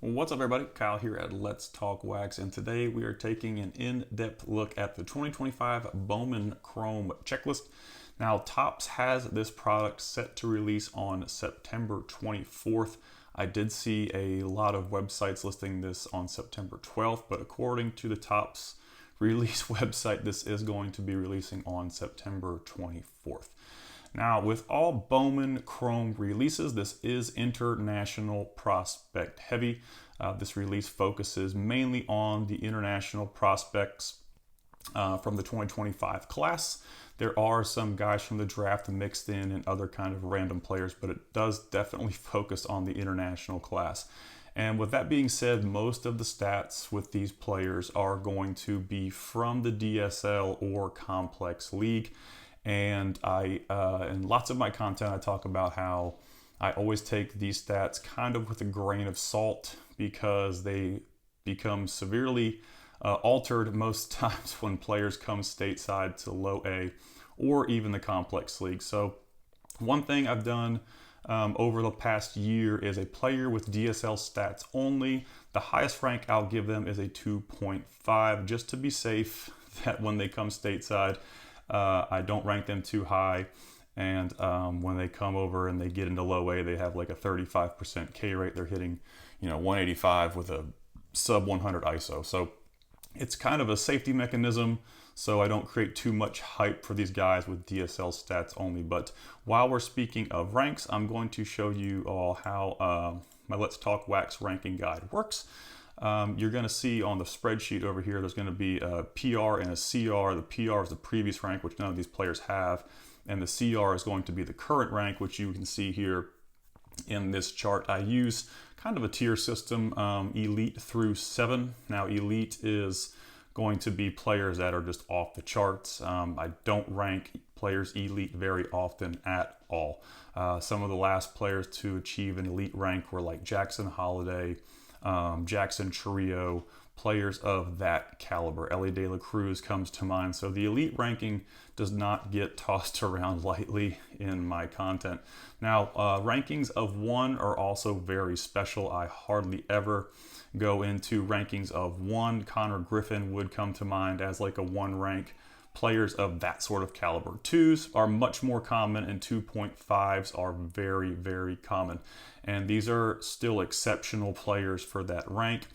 What's up, everybody? Kyle here at Let's Talk Wax, and today we are taking an in-depth look at the 2025 Bowman Chrome checklist. Now, Topps has this product set to release on September 24th. I did see a lot of websites listing this on September 12th, but according to the Topps release website, this is going to be releasing on September 24th. Now, with all Bowman Chrome releases, this is international prospect heavy. This release focuses mainly on the international prospects from the 2025 class. There are some guys from the draft mixed in and other kind of random players, but it does definitely focus on the international class. And with that being said, most of the stats with these players are going to be from the DSL or complex league. And in lots of my content, I talk about how I always take these stats kind of with a grain of salt because they become severely altered most times when players come stateside to low A or even the complex league. So one thing I've done over the past year is a player with DSL stats only. The highest rank I'll give them is a 2.5, just to be safe that when they come stateside, I don't rank them too high, and when they come over and they get into low A, they have like a 35% K rate. They're hitting, 185 with a sub 100 ISO. So it's kind of a safety mechanism, so I don't create too much hype for these guys with DSL stats only. But while we're speaking of ranks, I'm going to show you all how my Let's Talk Wax ranking guide works. You're going to see on the spreadsheet over here, there's going to be a PR and a CR. The PR is the previous rank, which none of these players have. And the CR is going to be the current rank, which you can see here in this chart. I use kind of a tier system, elite through 7. Now, elite is going to be players that are just off the charts. I don't rank players elite very often at all. Some of the last players to achieve an elite rank were like Jackson Holiday, Jackson Trio, players of that caliber. Ellie De La Cruz comes to mind. So the elite ranking does not get tossed around lightly in my content. Now, rankings of 1 are also very special. I hardly ever go into rankings of 1. Connor Griffin would come to mind as like a 1 rank. Players of that sort of caliber. 2s are much more common, and 2.5s are very, very common. And these are still exceptional players for that rank.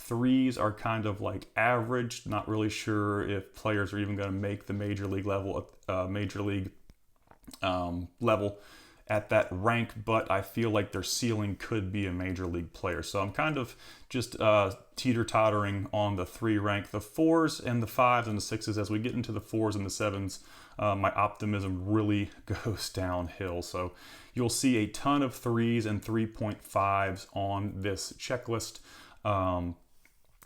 3s are kind of like average. Not really sure if players are even going to make the major league level, level at that rank, but I feel like their ceiling could be a major league player. So I'm kind of just teeter-tottering on the 3 rank. The 4s and the 5s and the 6s, as we get into the 4s and the 7s, my optimism really goes downhill. So you'll see a ton of 3s and 3.5s on this checklist.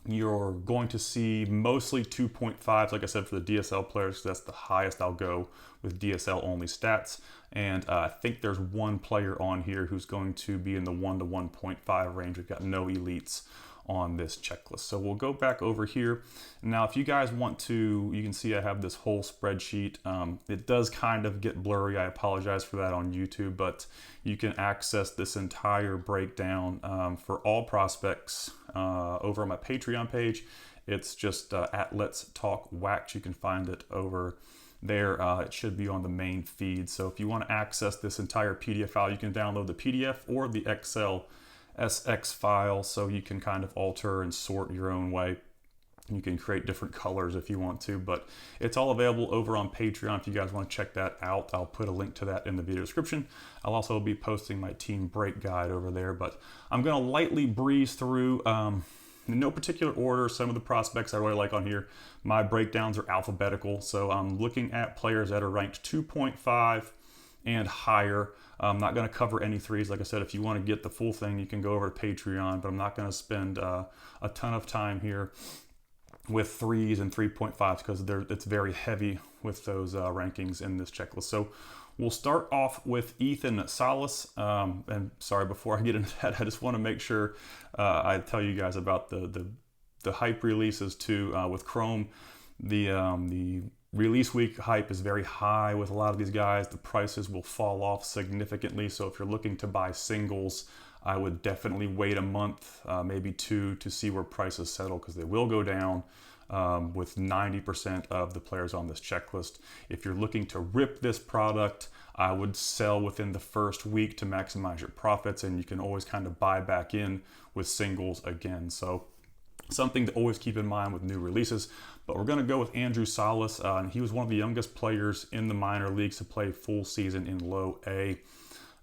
You're going to see mostly 2.5s, like I said, for the DSL players. That's the highest I'll go with DSL only stats. And I think there's 1 player on here who's going to be in the 1 to 1.5 range. We've got no elites on this checklist. So we'll go back over here. Now, if you guys want to, you can see I have this whole spreadsheet. It does kind of get blurry. I apologize for that on YouTube, but you can access this entire breakdown for all prospects over on my Patreon page. It's just at Let's Talk Wax. You can find it over there. It should be on the main feed. So if you want to access this entire PDF file, you can download the PDF or the Excel SX file, so you can kind of alter and sort your own way. You can create different colors if you want to, but it's all available over on Patreon if you guys want to check that out. I'll put a link to that in the video description. I'll also be posting my team break guide over there, but I'm going to lightly breeze through in no particular order some of the prospects I really like on here. My breakdowns are alphabetical, so I'm looking at players that are ranked 2.5 and higher. I'm not going to cover any 3s. Like I said, if you want to get the full thing, you can go over to Patreon, but I'm not going to spend a ton of time here with 3s and 3.5s because it's very heavy with those rankings in this checklist. So we'll start off with Ethan Salas. And sorry, before I get into that, I just want to make sure I tell you guys about the hype releases too. With Chrome, the release week hype is very high with a lot of these guys. The prices will fall off significantly. So if you're looking to buy singles, I would definitely wait a month, maybe two, to see where prices settle, because they will go down with 90% of the players on this checklist. If you're looking to rip this product, I would sell within the first week to maximize your profits, and you can always kind of buy back in with singles again. So something to always keep in mind with new releases. But we're going to go with Andrew Salas. He was one of the youngest players in the minor leagues to play full season in low A.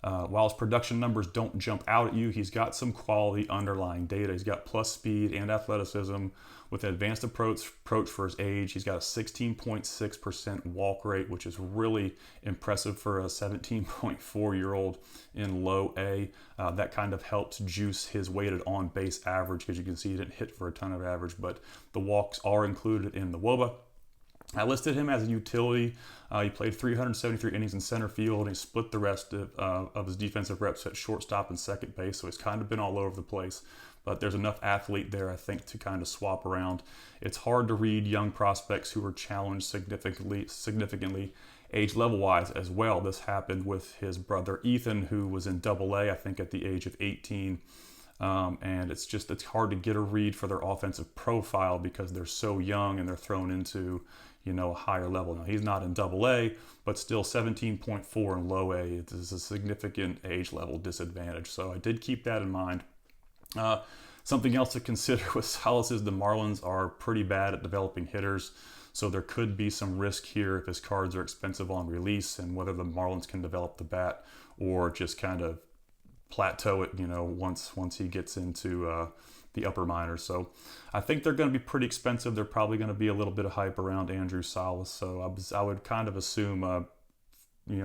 While his production numbers don't jump out at you, he's got some quality underlying data. He's got plus speed and athleticism with an advanced approach for his age. He's got a 16.6% walk rate, which is really impressive for a 17.4-year-old in low A. That kind of helps juice his weighted on base average, because you can see he didn't hit for a ton of average, but the walks are included in the WOBA. I listed him as a utility. He played 373 innings in center field, and he split the rest of his defensive reps at shortstop and second base, so he's kind of been all over the place. But there's enough athlete there, I think, to kind of swap around. It's hard to read young prospects who are challenged significantly age level-wise as well. This happened with his brother Ethan, who was in Double-A, I think, at the age of 18. And it's hard to get a read for their offensive profile because they're so young and they're thrown into, a higher level. Now, he's not in Double-A, but still 17.4 in low A. It is a significant age level disadvantage. So I did keep that in mind. Something else to consider with Salas is the Marlins are pretty bad at developing hitters. So there could be some risk here if his cards are expensive on release, and whether the Marlins can develop the bat or just kind of plateau it, once he gets into the upper minors. So I think they're going to be pretty expensive. They're probably going to be a little bit of hype around Andrew Salas. So I would kind of assume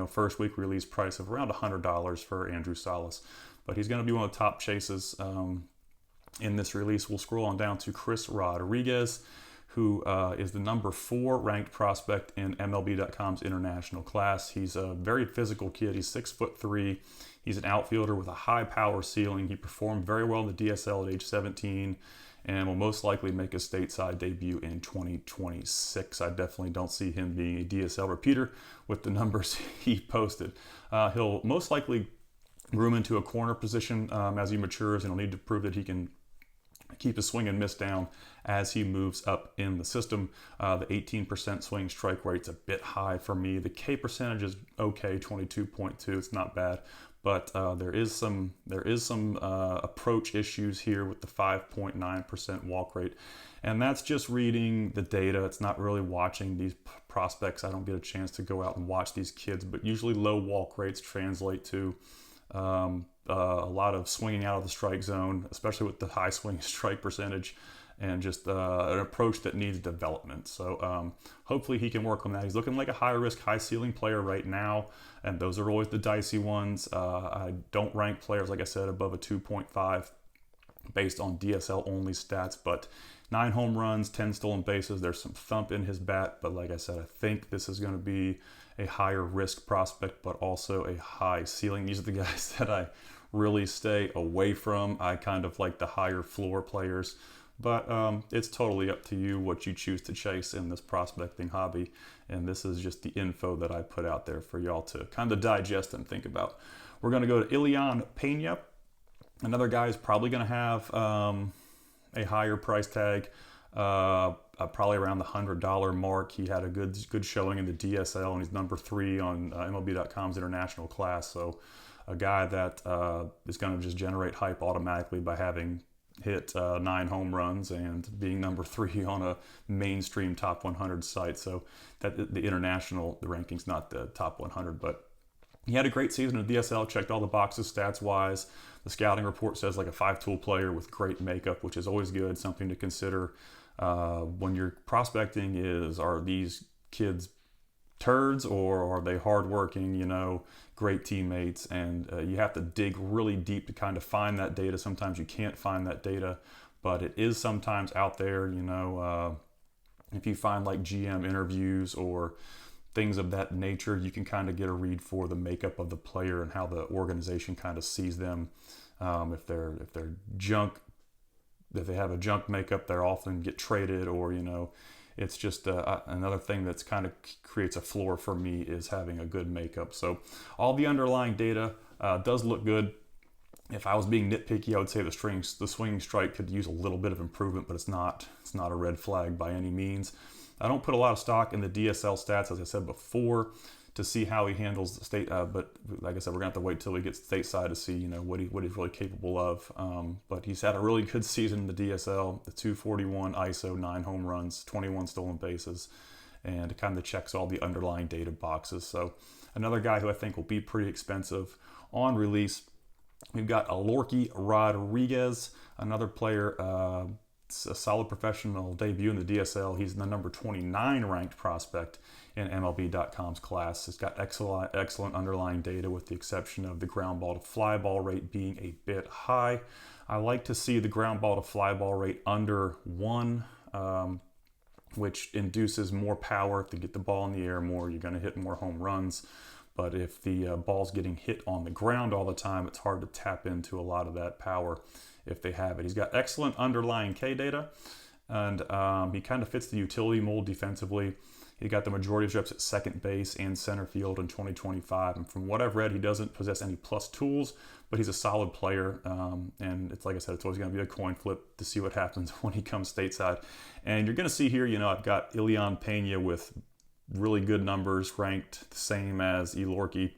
first week release price of around $100 for Andrew Salas. But he's going to be one of the top chases in this release. We'll scroll on down to Chris Rodriguez, who is the number 4 ranked prospect in MLB.com's international class. He's a very physical kid. He's 6'3". He's an outfielder with a high power ceiling. He performed very well in the DSL at age 17 and will most likely make a stateside debut in 2026. I definitely don't see him being a DSL repeater with the numbers he posted. He'll most likely groom into a corner position as he matures, and he'll need to prove that he can keep his swing and miss down as he moves up in the system. The 18% swing strike rate's a bit high for me. The K percentage is okay, 22.2. It's not bad, but there is some approach issues here with the 5.9% walk rate, and that's just reading the data. It's not really watching these prospects. I don't get a chance to go out and watch these kids, but usually low walk rates translate to a lot of swinging out of the strike zone, especially with the high swing strike percentage, and just an approach that needs development. So hopefully he can work on that. He's looking like a high risk, high ceiling player right now, and those are always the dicey ones. I don't rank players, like I said, above a 2.5 based on DSL only stats, but 9 home runs, 10 stolen bases. There's some thump in his bat, but like I said, I think this is going to be a higher risk prospect, but also a high ceiling. These are the guys that I really stay away from. I kind of like the higher floor players, but it's totally up to you what you choose to chase in this prospecting hobby. And this is just the info that I put out there for y'all to kind of digest and think about. We're going to go to Ilon Pena. Another guy is probably going to have a higher price tag, probably around the $100 mark. He had a good showing in the DSL, and he's number 3 on MLB.com's international class. So a guy that is going to just generate hype automatically by having hit 9 home runs and being number 3 on a mainstream top 100 site. So that the ranking's not the top 100, but he had a great season in DSL, checked all the boxes stats-wise. The scouting report says like a 5-tool player with great makeup, which is always good, something to consider when you're prospecting are these kids turds or are they hardworking, great teammates? And you have to dig really deep to kind of find that data. Sometimes you can't find that data, but it is sometimes out there, if you find like GM interviews or things of that nature, you can kind of get a read for the makeup of the player and how the organization kind of sees them. If they're junk, if they have a junk makeup, they often get traded, or it's just another thing that's kind of creates a floor for me is having a good makeup. So all the underlying data does look good. If I was being nitpicky, I would say the swinging strike could use a little bit of improvement, but it's not a red flag by any means. I don't put a lot of stock in the DSL stats, as I said before, to see how he handles the state. But like I said, we're gonna have to wait till he gets stateside to see, what he's really capable of. But he's had a really good season in the DSL: the 241 ISO, 9 home runs, 21 stolen bases, and it kind of checks all the underlying data boxes. So another guy who I think will be pretty expensive on release. We've got Ilorki Rodriguez, another player, a solid professional debut in the DSL. He's the number 29 ranked prospect in MLB.com's class. He's got excellent underlying data, with the exception of the ground ball to fly ball rate being a bit high. I like to see the ground ball to fly ball rate under 1, which induces more power. If you get the ball in the air more, you're going to hit more home runs. But if the ball's getting hit on the ground all the time, it's hard to tap into a lot of that power if they have it. He's got excellent underlying K data, and he kind of fits the utility mold defensively. He got the majority of reps at second base and center field in 2025. And from what I've read, he doesn't possess any plus tools, but he's a solid player. And it's like I said, it's always going to be a coin flip to see what happens when he comes stateside. And you're going to see here, I've got Ilon Pena with really good numbers, ranked the same as Ilorki.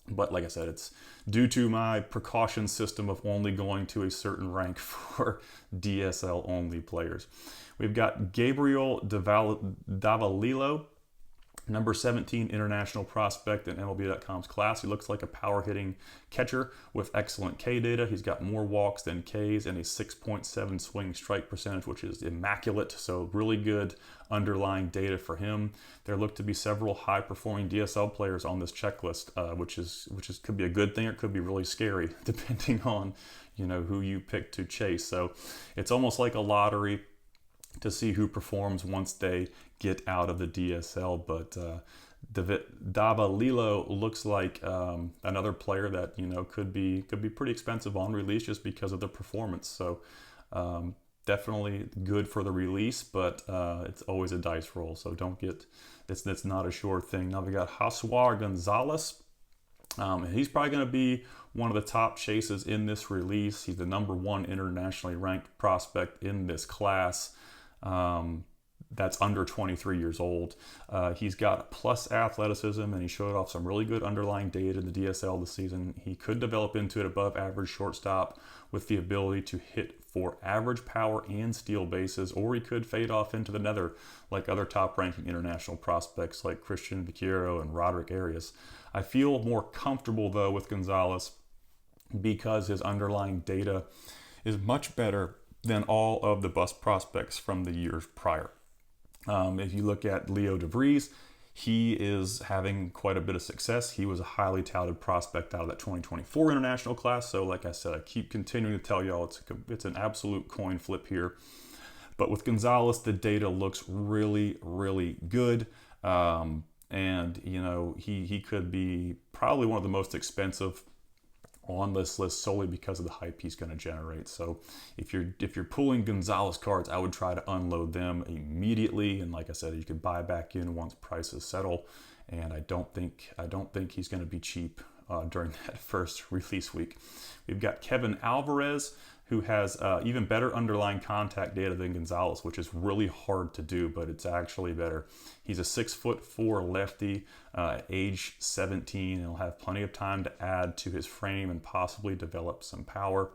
But like I said, it's due to my precaution system of only going to a certain rank for DSL only players. We've got Gabriel Davalillo, number 17 international prospect in MLB.com's class. He looks like a power hitting catcher with excellent K data. He's got more walks than Ks and a 6.7 swing strike percentage, which is immaculate. So really good underlying data for him. There look to be several high performing DSL players on this checklist, which could be a good thing or it could be really scary depending on who you pick to chase. So it's almost like a lottery to see who performs once they get out of the DSL. But Davalillo looks like another player that could be pretty expensive on release just because of the performance. So definitely good for the release, but it's always a dice roll. So that's not a sure thing. Now we got Hassu Gonzalez. He's probably going to be one of the top chases in this release. He's the number 1 internationally ranked prospect in this class. That's under 23 years old. He's got plus athleticism, and he showed off some really good underlying data in the DSL this season. He could develop into an above average shortstop with the ability to hit for average power and steal bases, or he could fade off into the nether like other top ranking international prospects like Christian Vaquero and Roderick Arias. I feel more comfortable though with Gonzalez because his underlying data is much better than all of the bust prospects from the years prior. If you look at Leo DeVries, he is having quite a bit of success. He was a highly touted prospect out of that 2024 international class. So like I said, I keep continuing to tell y'all it's an absolute coin flip here. But with Gonzalez, the data looks really, really good. And he could be probably one of the most expensive on this list solely because of the hype he's going to generate. So if you're pulling Gonzalez cards, I would try to unload them immediately. And like I said, you could buy back in once prices settle. And I don't think he's going to be cheap during that first release week. We've got Kevin Alvarez, who has even better underlying contact data than Gonzalez, which is really hard to do, but it's actually better. He's a 6'4" lefty, age 17, and he'll have plenty of time to add to his frame and possibly develop some power.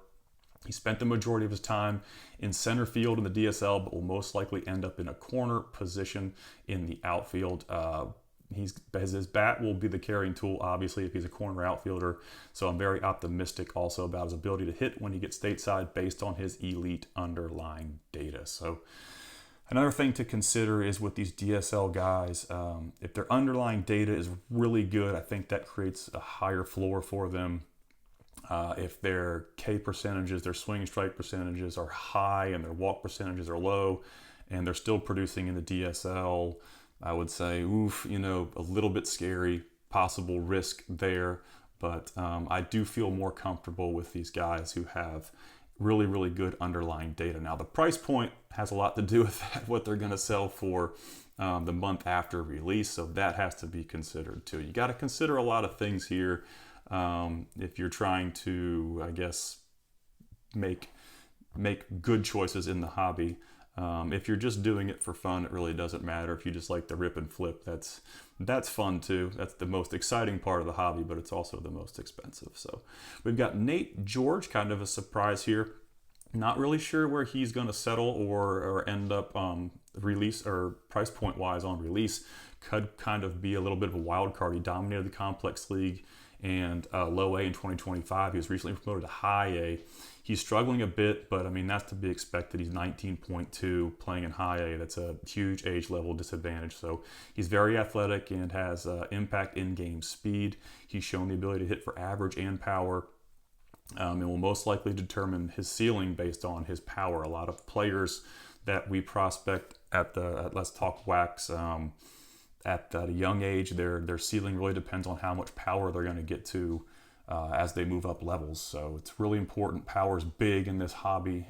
He spent the majority of his time in center field in the DSL, but will most likely end up in a corner position in the outfield. His bat will be the carrying tool, obviously, if he's a corner outfielder. So I'm very optimistic also about his ability to hit when he gets stateside based on his elite underlying data. So another thing to consider is with these DSL guys, if their underlying data is really good, I think that creates a higher floor for them. If their K percentages, their swing strike percentages are high and their walk percentages are low, and they're still producing in the DSL, I would say, a little bit scary, possible risk there. But I do feel more comfortable with these guys who have really, really good underlying data. Now, the price point has a lot to do with that, what they're going to sell for the month after release. So that has to be considered too. You got to consider a lot of things here. if you're trying to, I guess, make good choices in the hobby. If you're just doing it for fun, it really doesn't matter. If you just like to rip and flip, that's fun too. That's the most exciting part of the hobby, but it's also the most expensive. So we've got Nate George, kind of a surprise here. Not really sure where he's going to settle or end up release or price point wise on release. Could kind of be a little bit of a wild card. He dominated the complex league and low A in 2025. He was recently promoted to high A. He's struggling a bit, but I mean, that's to be expected. He's 19.2 playing in high A. That's a huge age level disadvantage. So he's very athletic and has impact in game speed. He's shown the ability to hit for average and power. And will most likely determine his ceiling based on his power. A lot of players that we prospect at Let's Talk Wax at a young age, their ceiling really depends on how much power they're going to get to as they move up levels. So it's really important. Power is big in this hobby.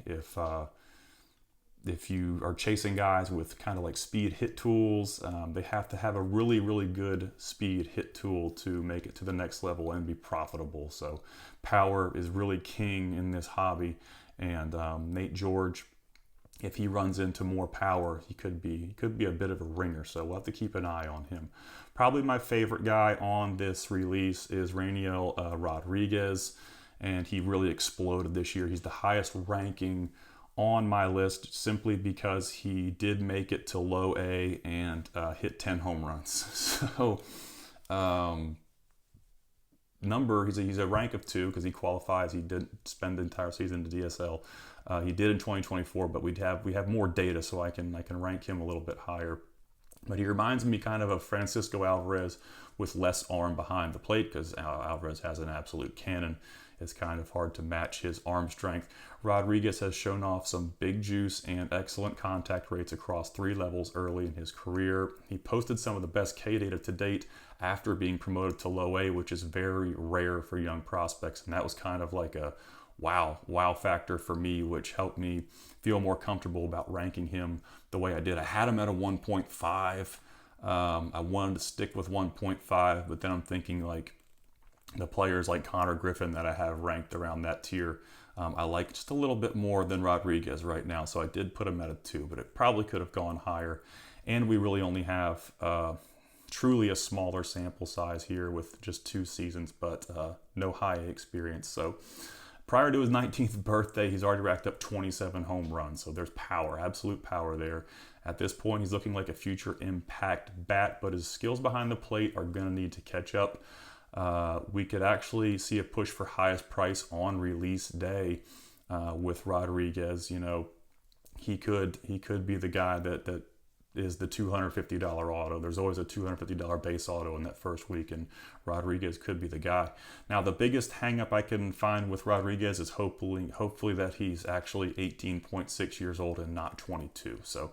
If you are chasing guys with kind of like speed hit tools, they have to have a really, really good speed hit tool to make it to the next level and be profitable. So power is really king in this hobby. And Nate George, if he runs into more power, he could be a bit of a ringer. So we'll have to keep an eye on him. Probably my favorite guy on this release is Rainiel Rodriguez, and he really exploded this year. He's the highest ranking on my list simply because he did make it to low A and hit 10 home runs. So he's a rank of 2 because he qualifies. He didn't spend the entire season in the DSL. He did in 2024, but we have more data, so I can rank him a little bit higher. But he reminds me kind of Francisco Alvarez with less arm behind the plate, because Alvarez has an absolute cannon. It's kind of hard to match his arm strength. Rodriguez has shown off some big juice and excellent contact rates across 3 levels early in his career. He posted some of the best K data to date after being promoted to low A, which is very rare for young prospects. And that was kind of like a wow factor for me, which helped me feel more comfortable about ranking him the way I did. I had him at a 1.5. I wanted to stick with 1.5, but then I'm thinking like the players like Connor Griffin that I have ranked around that tier, I like just a little bit more than Rodriguez right now. So I did put him at a 2, but it probably could have gone higher. And we really only have truly a smaller sample size here with just 2 seasons, but no high A experience. So prior to his 19th birthday, he's already racked up 27 home runs. So there's power, absolute power there. At this point, he's looking like a future impact bat, but his skills behind the plate are going to need to catch up. We could actually see a push for highest price on release day with Rodriguez. You know, he could be the guy that is the $250 auto. There's always a $250 base auto in that first week, and Rodriguez could be the guy. Now, the biggest hangup I can find with Rodriguez is hopefully that he's actually 18.6 years old and not 22. So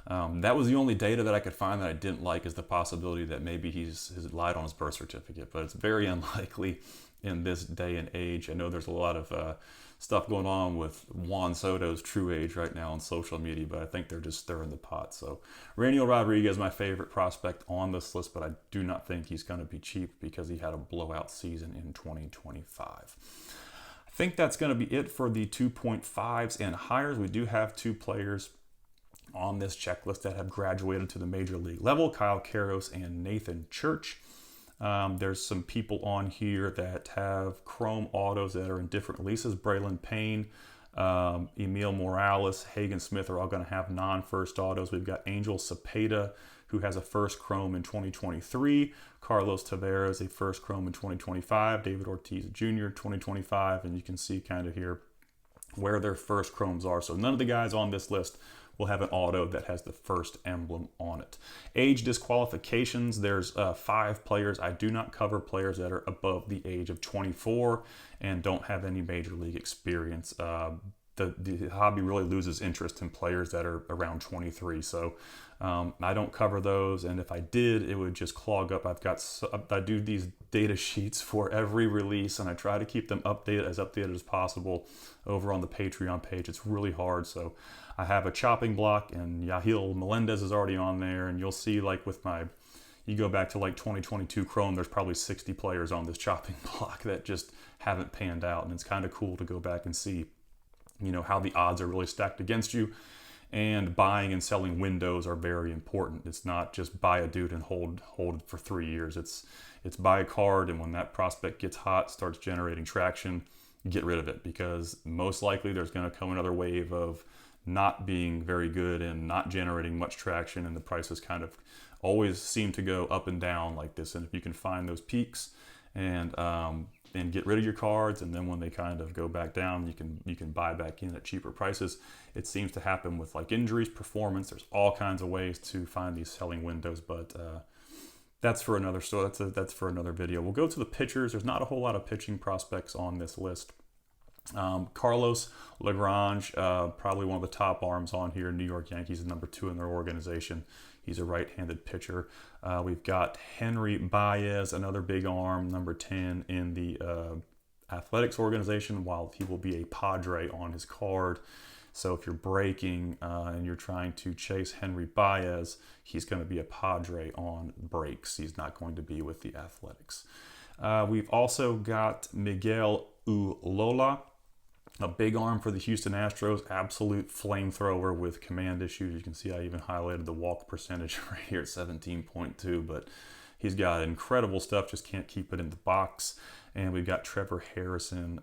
that was the only data that I could find that I didn't like, is the possibility that maybe he's lied on his birth certificate, but it's very unlikely in this day and age. I know there's a lot of stuff going on with Juan Soto's true age right now on social media, but I think they're just stirring the pot. So Rainiel Rodriguez, my favorite prospect on this list, but I do not think he's going to be cheap because he had a blowout season in 2025. I think that's going to be it for the 2.5s and higher. We do have 2 players on this checklist that have graduated to the major league level, Kyle Karros and Nathan Church. There's some people on here that have Chrome autos that are in different releases. Braylon Payne, Emil Morales, Hagen Smith are all going to have non-first autos. We've got Angel Cepeda, who has a first Chrome in 2023. Carlos Tavares, a first Chrome in 2025. David Ortiz Jr., 2025. And you can see kind of here where their first Chromes are. So none of the guys on this list will have an auto that has the first emblem on it. Age disqualifications, there's 5 players. I do not cover players that are above the age of 24 and don't have any major league experience. The hobby really loses interest in players that are around 23. So I don't cover those, and if I did, it would just clog up. I do these data sheets for every release, and I try to keep them as updated as possible over on the Patreon page. It's really hard, so I have a chopping block, and Yahil Melendez is already on there, and you'll see, like with my You go back to like 2022 Chrome, there's probably 60 players on this chopping block that just haven't panned out. And it's kind of cool to go back and see, you know, how the odds are really stacked against you. And buying and selling windows are very important. It's not just buy a dude and hold it for 3 years. It's buy a card, and when that prospect gets hot, starts generating traction, get rid of it, because most likely there's going to come another wave of not being very good and not generating much traction, and the prices kind of always seem to go up and down like this. And if you can find those peaks and get rid of your cards, and then when they kind of go back down, you can buy back in at cheaper prices. It seems to happen with like injuries, performance. There's all kinds of ways to find these selling windows, but that's for another story. That's for another video. We'll go to the pitchers. There's not a whole lot of pitching prospects on this list. Carlos Lagrange, probably one of the top arms on here. New York Yankees is number 2 in their organization. He's a right-handed pitcher. We've got Henry Baez, another big arm, number 10 in the Athletics organization, while he will be a Padre on his card. So if you're breaking and you're trying to chase Henry Baez, he's going to be a Padre on breaks. He's not going to be with the Athletics. We've also got Miguel Ulola, a big arm for the Houston Astros, absolute flamethrower with command issues. You can see I even highlighted the walk percentage right here at 17.2, but he's got incredible stuff, just can't keep it in the box. And we've got Trevor Harrison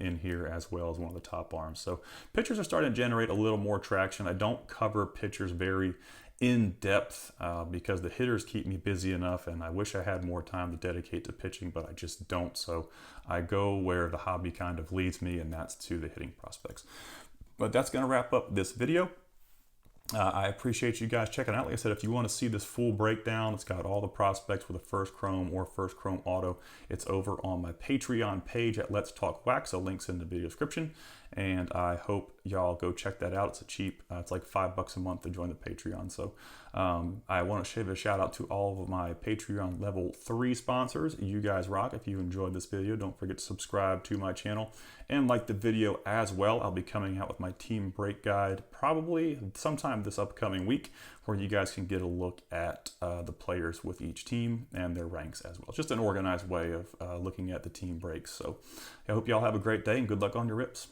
in here as well as one of the top arms. So pitchers are starting to generate a little more traction. I don't cover pitchers very in depth because the hitters keep me busy enough, and I wish I had more time to dedicate to pitching, but I just don't. So I go where the hobby kind of leads me, and that's to the hitting prospects. But that's going to wrap up this video. I appreciate you guys checking out. Like I said, if you want to see this full breakdown, it's got all the prospects with a first Chrome or first Chrome auto. It's over on my Patreon page at Let's Talk Wax. So links in the video description. And I hope y'all go check that out. It's a cheap, it's like $5 a month to join the Patreon. So I want to give a shout out to all of my Patreon level 3 sponsors. You guys rock. If you enjoyed this video, don't forget to subscribe to my channel and like the video as well. I'll be coming out with my team break guide probably sometime this upcoming week, where you guys can get a look at the players with each team and their ranks as well. It's just an organized way of looking at the team breaks. So I hope y'all have a great day and good luck on your rips.